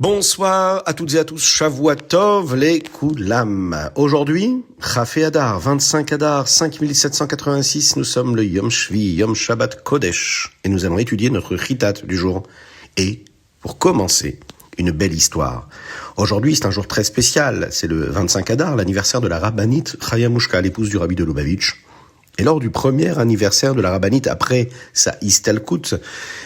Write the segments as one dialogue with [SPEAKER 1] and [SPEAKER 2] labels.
[SPEAKER 1] Bonsoir à toutes et à tous, Shavua Tov les Koulam. Aujourd'hui, Chafé Adar, 25 Adar, 5786, nous sommes le Yom Shvi, Yom Shabbat Kodesh, et nous allons étudier notre Chitat du jour. Et, pour commencer, une belle histoire. Aujourd'hui, c'est un jour très spécial, c'est le 25 Adar, l'anniversaire de la rabbinite Chaya Mushka, l'épouse du rabbi de Lubavitch. Et lors du premier anniversaire de la rabbinite, après sa istalkut,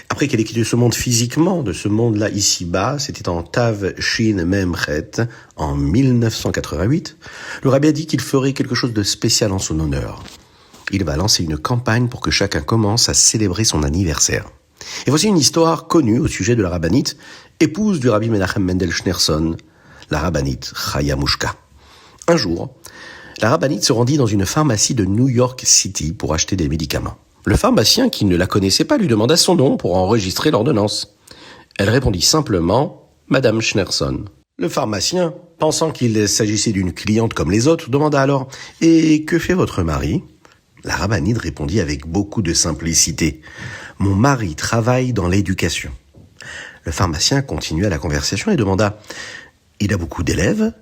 [SPEAKER 1] après qu'elle ait quitté ce monde physiquement, de ce monde-là ici-bas, c'était en Tav Shin Mem Chet, en 1988, le rabbi a dit qu'il ferait quelque chose de spécial en son honneur. Il va lancer une campagne pour que chacun commence à célébrer son anniversaire. Et voici une histoire connue au sujet de la rabbinite, épouse du rabbi Menachem Mendel Schneerson, la rabbinite Chaya Mushka. Un jour, la rabbinite se rendit dans une pharmacie de New York City pour acheter des médicaments. Le pharmacien, qui ne la connaissait pas, lui demanda son nom pour enregistrer l'ordonnance. Elle répondit simplement « Madame Schneerson ». Le pharmacien, pensant qu'il s'agissait d'une cliente comme les autres, demanda alors « Et que fait votre mari ?» La rabbinite répondit avec beaucoup de simplicité « Mon mari travaille dans l'éducation ». Le pharmacien continua la conversation et demanda « Il a beaucoup d'élèves ?»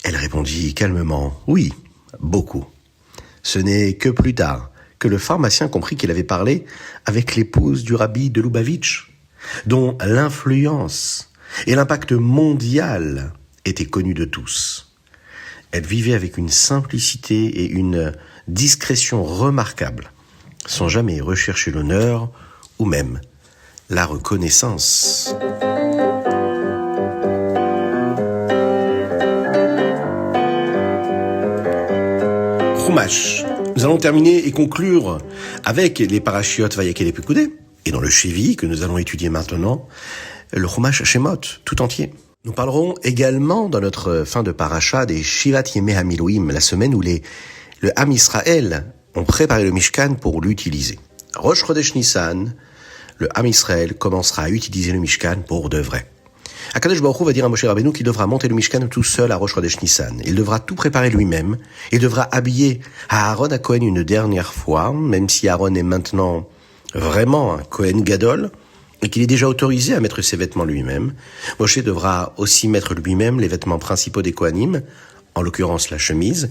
[SPEAKER 1] Elle répondit calmement « Oui, beaucoup ». Ce n'est que plus tard que le pharmacien comprit qu'il avait parlé avec l'épouse du rabbi de Lubavitch, dont l'influence et l'impact mondial étaient connus de tous. Elle vivait avec une simplicité et une discrétion remarquables, sans jamais rechercher l'honneur ou même la reconnaissance. Chumash. Nous allons terminer et conclure avec les parashiot Vayakel et Pekudé, et dans le Shevi que nous allons étudier maintenant, le Chumash Shemot tout entier. Nous parlerons également dans notre fin de parasha des Shivat Yemei HaMiluim, la semaine où le Ham Israël ont préparé le Mishkan pour l'utiliser. Rosh Chodesh Nissan, le Ham Israël commencera à utiliser le Mishkan pour de vrai. Akadosh Baruch Hu va dire à Moshe Rabbeinu qu'il devra monter le Mishkan tout seul à Rosh Chodesh Nissan. Il devra tout préparer lui-même. Il devra habiller Aaron à Cohen une dernière fois, même si Aaron est maintenant vraiment un Cohen Gadol, et qu'il est déjà autorisé à mettre ses vêtements lui-même. Moshe devra aussi mettre lui-même les vêtements principaux des Kohanim, en l'occurrence la chemise,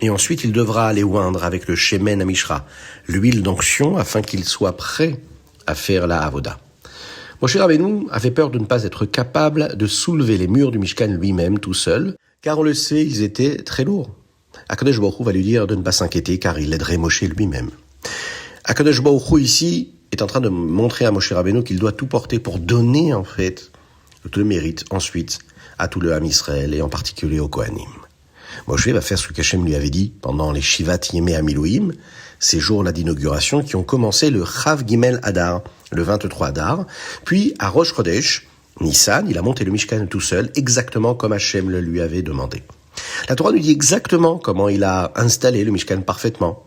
[SPEAKER 1] et ensuite il devra les oindre avec le Shemen Amishra, l'huile d'onction, afin qu'il soit prêt à faire la Avoda. Moshe Rabbeinu avait peur de ne pas être capable de soulever les murs du Mishkan lui-même tout seul, car on le sait, ils étaient très lourds. Akadosh Baruch Hu va lui dire de ne pas s'inquiéter, car il aiderait Moshe lui-même. Akadosh Baruch Hu ici est en train de montrer à Moshe Rabbeinu qu'il doit tout porter pour donner en fait tout le mérite ensuite à tout le Ham Israël et en particulier aux Kohanim. Moshe va faire ce qu'Hachem lui avait dit pendant les Shivat Yemei HaMiluim, ces jours-là d'inauguration qui ont commencé le Chav Gimel Adar, le 23 Adar, puis à Rosh Chodesh Nissan, il a monté le Mishkan tout seul, exactement comme Hachem le lui avait demandé. La Torah nous dit exactement comment il a installé le Mishkan parfaitement.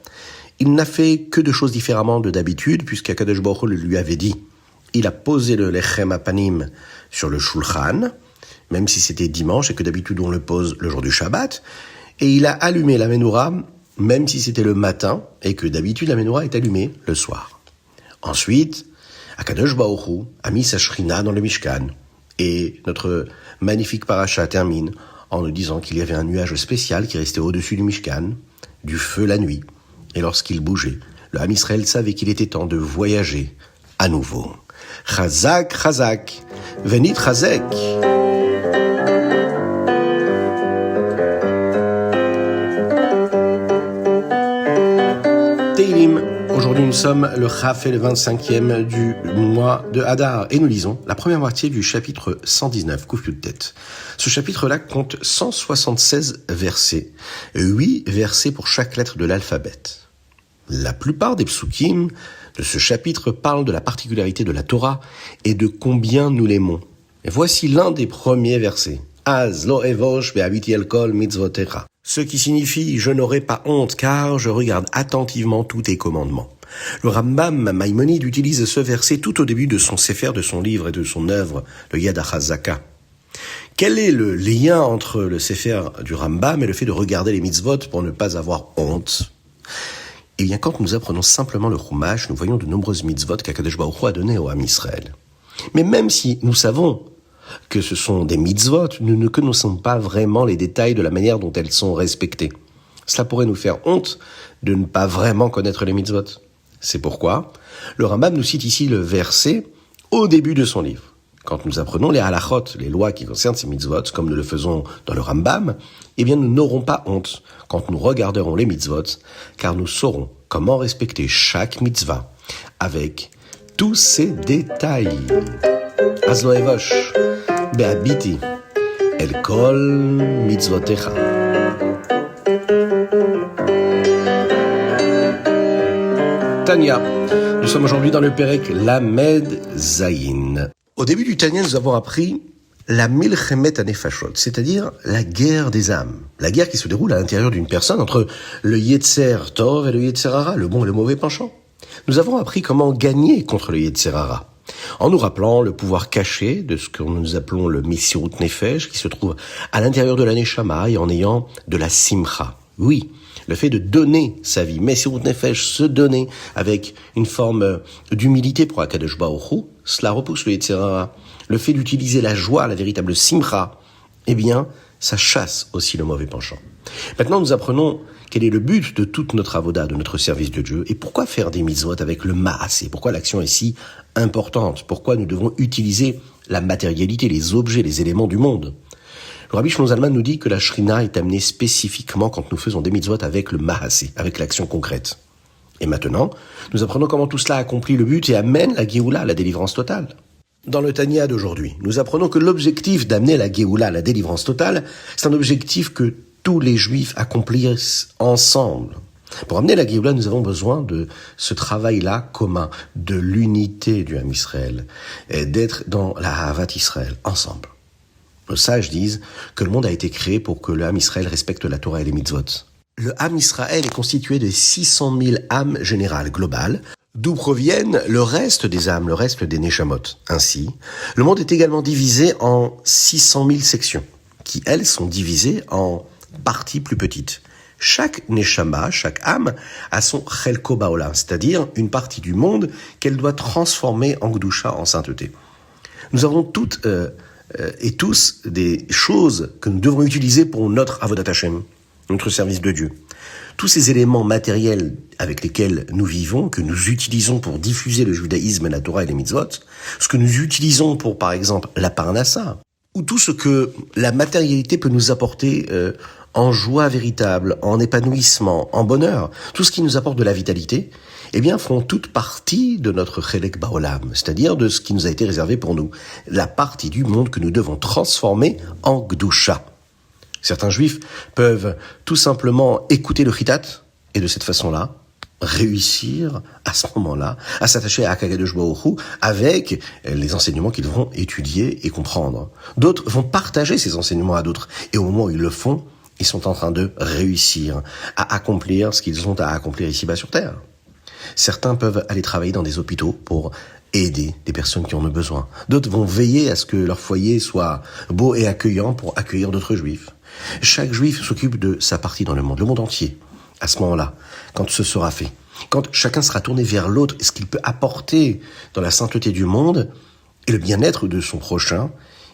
[SPEAKER 1] Il n'a fait que deux choses différemment de d'habitude, puisqu'Akadosh Baruch Hu le lui avait dit. Il a posé le Lechem Apanim sur le Shulchan, même si c'était dimanche et que d'habitude on le pose le jour du Shabbat, et il a allumé la Menorah, même si c'était le matin, et que d'habitude la Menorah est allumée le soir. Ensuite, Akadosh Baruch Hu a mis sa Shrina dans le Mishkan, et notre magnifique parasha termine en nous disant qu'il y avait un nuage spécial qui restait au-dessus du Mishkan, du feu la nuit, et lorsqu'il bougeait, le Ham Israël savait qu'il était temps de voyager à nouveau. Chazak, Chazak, Venit Chazek. Teilim. Aujourd'hui, nous sommes le Chaf et le 25e du mois de Hadar et nous lisons la première moitié du chapitre 119, Kuf Yud Tet. Ce chapitre-là compte 176 versets, 8 versets pour chaque lettre de l'alphabet. La plupart des psukim de ce chapitre parlent de la particularité de la Torah et de combien nous l'aimons. Et voici l'un des premiers versets. Az lo evosh be'aviti el kol mitzvotecha. Ce qui signifie « Je n'aurai pas honte car je regarde attentivement tous tes commandements ». Le Rambam Maïmonide utilise ce verset tout au début de son Sefer, de son livre et de son œuvre, le Yad HaChazaka. Quel est le lien entre le Sefer du Rambam et le fait de regarder les mitzvot pour ne pas avoir honte ? Eh bien, quand nous apprenons simplement le Chumash, nous voyons de nombreuses mitzvot qu'Akadosh Baruch Hu a données au Ham Israël. Mais même si nous savons que ce sont des mitzvot, nous ne connaissons pas vraiment les détails de la manière dont elles sont respectées. Cela pourrait nous faire honte de ne pas vraiment connaître les mitzvot. C'est pourquoi le Rambam nous cite ici le verset au début de son livre. Quand nous apprenons les halachot, les lois qui concernent ces mitzvot, comme nous le faisons dans le Rambam, eh bien nous n'aurons pas honte quand nous regarderons les mitzvot, car nous saurons comment respecter chaque mitzvah avec tous ses détails. Azlo evosh, be'abiti, el kol mitzvotecha. Tanya, nous sommes aujourd'hui dans le Perek Lamed Zayin. Au début du Tanya, nous avons appris la milchemet hanefashot, c'est-à-dire la guerre des âmes. La guerre qui se déroule à l'intérieur d'une personne entre le Yetzer Tov et le Yetzer Hara, le bon et le mauvais penchant. Nous avons appris comment gagner contre le Yetzer Hara, en nous rappelant le pouvoir caché de ce que nous appelons le Messirut Nefesh, qui se trouve à l'intérieur de la Neshama et en ayant de la Simcha. Oui, le fait de donner sa vie, Messirut Nefesh, se donner avec une forme d'humilité pour Akadosh Baruch Hu, cela repousse le Yetzer Hara. Le fait d'utiliser la joie, la véritable simcha, eh bien, ça chasse aussi le mauvais penchant. Maintenant, nous apprenons quel est le but de toute notre avoda, de notre service de Dieu, et pourquoi faire des mitzvot avec le maasé, pourquoi l'action est si importante, pourquoi nous devons utiliser la matérialité, les objets, les éléments du monde. Le Rabbi Shlomo Zalman nous dit que la shrina est amenée spécifiquement quand nous faisons des mitzvot avec le maasé, avec l'action concrète. Et maintenant, nous apprenons comment tout cela accomplit le but et amène la Géoula, la délivrance totale. Dans le Tanya d'aujourd'hui, nous apprenons que l'objectif d'amener la Géoula, la délivrance totale, c'est un objectif que tous les Juifs accomplissent ensemble. Pour amener la Géoula, nous avons besoin de ce travail-là commun, de l'unité du Ham Israël, et d'être dans la Havat Israël, ensemble. Nos sages disent que le monde a été créé pour que le Ham Israël respecte la Torah et les mitzvot. Le Ham Israël est constitué de 600 000 âmes générales globales, d'où proviennent le reste des âmes, le reste des Neshamot. Ainsi, le monde est également divisé en 600 000 sections, qui, elles, sont divisées en parties plus petites. Chaque Neshama, chaque âme, a son Chelko Baolam, c'est-à-dire une partie du monde qu'elle doit transformer en Gdusha, en sainteté. Nous avons toutes et tous des choses que nous devons utiliser pour notre Avodat Hashem, notre service de Dieu. Tous ces éléments matériels avec lesquels nous vivons, que nous utilisons pour diffuser le judaïsme, la Torah et les mitzvot, ce que nous utilisons pour, par exemple, la parnassa, ou tout ce que la matérialité peut nous apporter en joie véritable, en épanouissement, en bonheur, tout ce qui nous apporte de la vitalité, eh bien, font toute partie de notre Chelek Baolam, c'est-à-dire de ce qui nous a été réservé pour nous, la partie du monde que nous devons transformer en Gdusha. Certains juifs peuvent tout simplement écouter le chitat et de cette façon-là réussir à ce moment-là à s'attacher à Akadosh Baruch Hu avec les enseignements qu'ils vont étudier et comprendre. D'autres vont partager ces enseignements à d'autres et au moment où ils le font, ils sont en train de réussir à accomplir ce qu'ils ont à accomplir ici-bas sur Terre. Certains peuvent aller travailler dans des hôpitaux pour aider des personnes qui en ont besoin. D'autres vont veiller à ce que leur foyer soit beau et accueillant pour accueillir d'autres juifs. Chaque juif s'occupe de sa partie dans le monde entier. À ce moment-là, quand ce sera fait, quand chacun sera tourné vers l'autre, ce qu'il peut apporter dans la sainteté du monde et le bien-être de son prochain,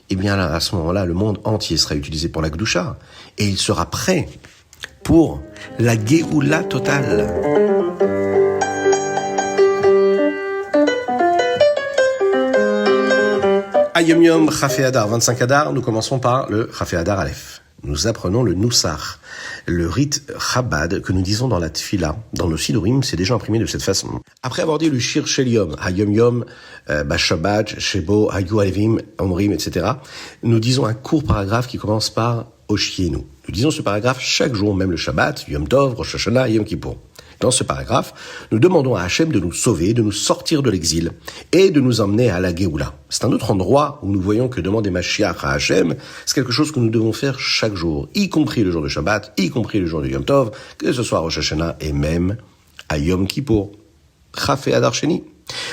[SPEAKER 1] eh bien là, à ce moment-là, le monde entier sera utilisé pour la Gdusha et il sera prêt pour la Géoula totale. Ayom Yom Chafé Adar, 25 Adar, nous commençons par le Chafé Adar Aleph. Nous apprenons le Nusach, le rite Chabad que nous disons dans la Tfila, dans nos Sidurim, c'est déjà imprimé de cette façon. Après avoir dit le Shir Shel Yom, Hayom Yom, Bashabat, Shebo, Hayu Alevim, Omrim, etc., nous disons un court paragraphe qui commence par Oshienu. Nous disons ce paragraphe chaque jour, même le Shabbat, Yom Tov, Rosh Hashanah et Yom Kippour. Dans ce paragraphe, nous demandons à Hachem de nous sauver, de nous sortir de l'exil et de nous emmener à la Géoula. C'est un autre endroit où nous voyons que demander Mashiach à Hachem, c'est quelque chose que nous devons faire chaque jour, y compris le jour de Shabbat, y compris le jour de Yom Tov, que ce soit à Rosh Hashanah et même à Yom Kippour. Chafé Adar Sheni.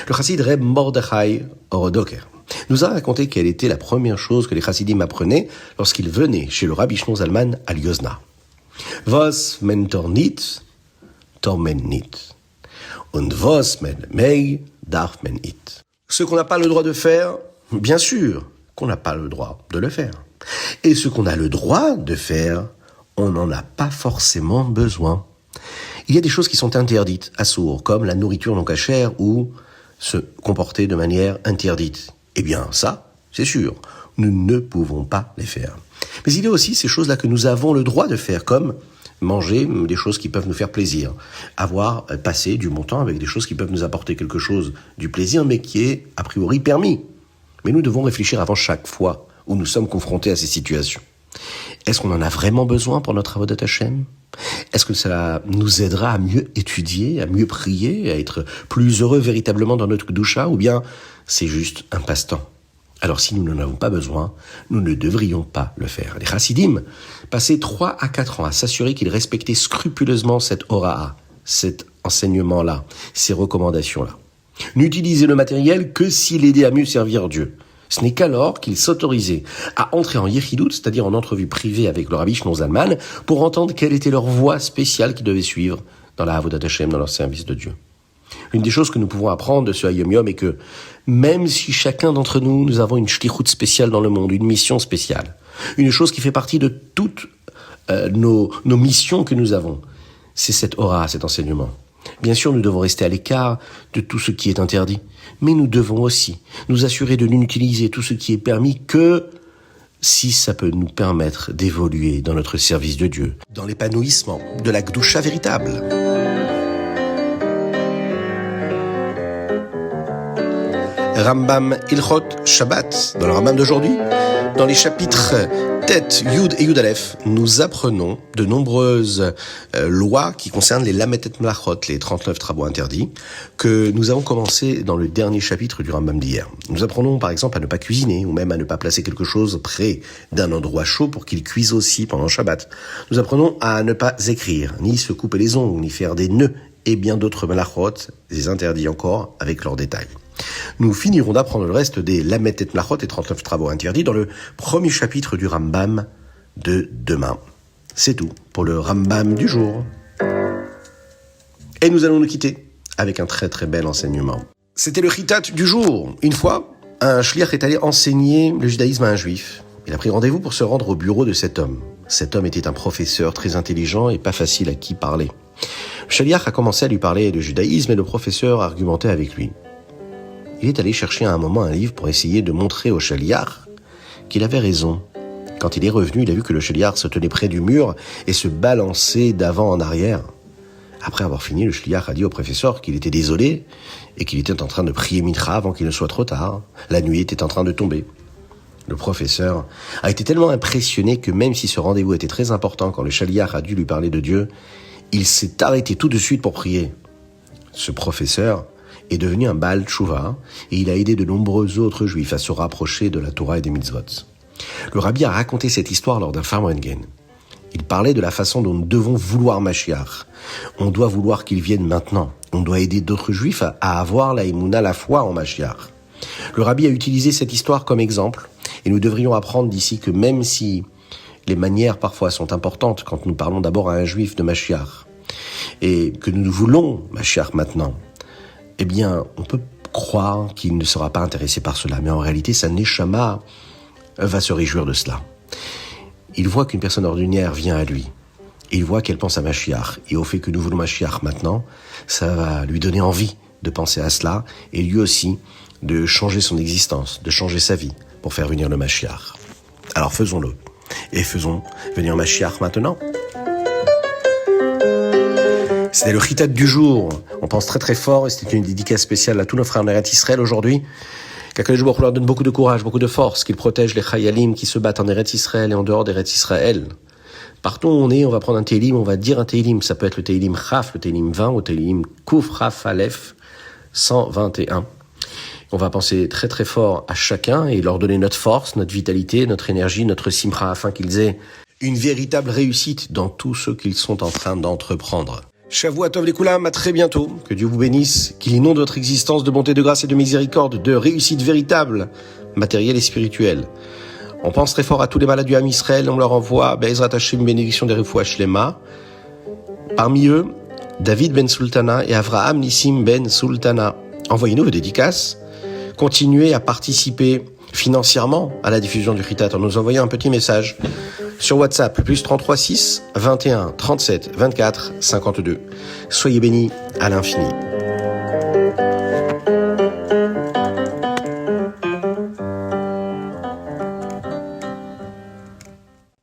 [SPEAKER 1] Le chassid Reb Mordechai Orodoker nous a raconté quelle était la première chose que les chassidim apprenaient lorsqu'ils venaient chez le Rabbi Shlomo Zalman à Liozna. Vos mentornit Tormen nit. Und was men mei darf men it. Ce qu'on n'a pas le droit de faire, bien sûr, qu'on n'a pas le droit de le faire. Et ce qu'on a le droit de faire, on n'en a pas forcément besoin. Il y a des choses qui sont interdites à sourd, comme la nourriture non cachère ou se comporter de manière interdite. Eh bien, ça, c'est sûr, nous ne pouvons pas les faire. Mais il y a aussi ces choses-là que nous avons le droit de faire, comme manger des choses qui peuvent nous faire plaisir, passer du bon temps avec des choses qui peuvent nous apporter quelque chose du plaisir, mais qui est a priori permis. Mais nous devons réfléchir avant chaque fois où nous sommes confrontés à ces situations. Est-ce qu'on en a vraiment besoin pour notre Avodat Hashem ? Est-ce que ça nous aidera à mieux étudier, à mieux prier, à être plus heureux véritablement dans notre Kedusha, ou bien c'est juste un passe-temps ? Alors si nous n'en avons pas besoin, nous ne devrions pas le faire. Les Chassidim passaient 3 à 4 ans à s'assurer qu'ils respectaient scrupuleusement cette Hora'a, cet enseignement-là, ces recommandations-là. N'utiliser le matériel que s'il aidait à mieux servir Dieu. Ce n'est qu'alors qu'ils s'autorisaient à entrer en Yechidut, c'est-à-dire en entrevue privée avec le Rabbi Shlomo Zalman, pour entendre quelle était leur voie spéciale qu'ils devaient suivre dans la Avodat Hashem, dans leur service de Dieu. Une des choses que nous pouvons apprendre de ce Hayom Yom est que même si chacun d'entre nous, nous avons une shlichut spéciale dans le monde, une mission spéciale, une chose qui fait partie de toutes nos missions que nous avons, c'est cette aura, cet enseignement. Bien sûr, nous devons rester à l'écart de tout ce qui est interdit, mais nous devons aussi nous assurer de n'utiliser tout ce qui est permis que si ça peut nous permettre d'évoluer dans notre service de Dieu, dans l'épanouissement de la Kedusha véritable. Rambam Ilchot Shabbat, dans le Rambam d'aujourd'hui, dans les chapitres Tet, Yud et Yud Aleph, nous apprenons de nombreuses lois qui concernent les Lametet Mlachot, les 39 travaux interdits, que nous avons commencé dans le dernier chapitre du Rambam d'hier. Nous apprenons par exemple à ne pas cuisiner, ou même à ne pas placer quelque chose près d'un endroit chaud pour qu'il cuise aussi pendant Shabbat. Nous apprenons à ne pas écrire, ni se couper les ongles, ni faire des nœuds, et bien d'autres Mlachot, des interdits encore, avec leurs détails. Nous finirons d'apprendre le reste des Lametet Mlachot et 39 travaux interdits dans le premier chapitre du Rambam de demain. C'est tout pour le Rambam du jour. Et nous allons nous quitter avec un très très bel enseignement. C'était le Chitat du jour. Une fois, un shliach est allé enseigner le judaïsme à un juif. Il a pris rendez-vous pour se rendre au bureau de cet homme. Cet homme était un professeur très intelligent et pas facile à qui parler. Le shliach a commencé à lui parler de judaïsme et le professeur argumentait avec lui. Il est allé chercher à un moment un livre pour essayer de montrer au shliach qu'il avait raison. Quand il est revenu, il a vu que le shliach se tenait près du mur et se balançait d'avant en arrière. Après avoir fini, le shliach a dit au professeur qu'il était désolé et qu'il était en train de prier Mitra avant qu'il ne soit trop tard. La nuit était en train de tomber. Le professeur a été tellement impressionné que même si ce rendez-vous était très important quand le shliach a dû lui parler de Dieu, il s'est arrêté tout de suite pour prier. Ce professeur est devenu un Baal Tshuva et il a aidé de nombreux autres juifs à se rapprocher de la Torah et des mitzvot. Le rabbi a raconté cette histoire lors d'un Farmrengen. Il parlait de la façon dont nous devons vouloir Mashiach. On doit vouloir qu'il vienne maintenant. On doit aider d'autres juifs à avoir la émouna, la foi en Mashiach. Le rabbi a utilisé cette histoire comme exemple et nous devrions apprendre d'ici que même si les manières parfois sont importantes quand nous parlons d'abord à un juif de Mashiach et que nous voulons Mashiach maintenant, eh bien, on peut croire qu'il ne sera pas intéressé par cela. Mais en réalité, sa neshama va se réjouir de cela. Il voit qu'une personne ordinaire vient à lui. Et il voit qu'elle pense à Mashiach. Et au fait que nous voulons Mashiach maintenant, ça va lui donner envie de penser à cela. Et lui aussi, de changer son existence, de changer sa vie pour faire venir le Mashiach. Alors faisons-le. Et faisons venir Mashiach maintenant. C'était le Chitat du jour. On pense très très fort et c'était une dédicace spéciale à tous nos frères en Eretz Israël aujourd'hui. Qu'Akadosh Baruch Hu leur donne beaucoup de courage, beaucoup de force, qu'il protège les Chayalim qui se battent en Eretz Israël et en dehors d'Eretz Israël. Partout où on est, on va prendre un Tehillim, on va dire un Tehillim. Ça peut être le Tehillim Chaf, le Tehillim 20 ou le Tehillim Kuf Chaf Aleph 121. On va penser très très fort à chacun et leur donner notre force, notre vitalité, notre énergie, notre simcha afin qu'ils aient une véritable réussite dans tout ce qu'ils sont en train d'entreprendre. Shavua Tov Lekulam, à très bientôt. Que Dieu vous bénisse, qu'il inonde votre existence de bonté, de grâce et de miséricorde, de réussite véritable, matérielle et spirituelle. On pense très fort à tous les malades du Ham Israël, on leur envoie Be'ezrat Hashem, bénédiction des Refoua Shlema. Parmi eux, David Ben Sultana et Avraham Nissim Ben Sultana. Envoyez-nous vos dédicaces. Continuez à participer financièrement à la diffusion du Ritat en nous envoyant un petit message sur WhatsApp, plus 33 6 21 37 24 52. Soyez bénis à l'infini.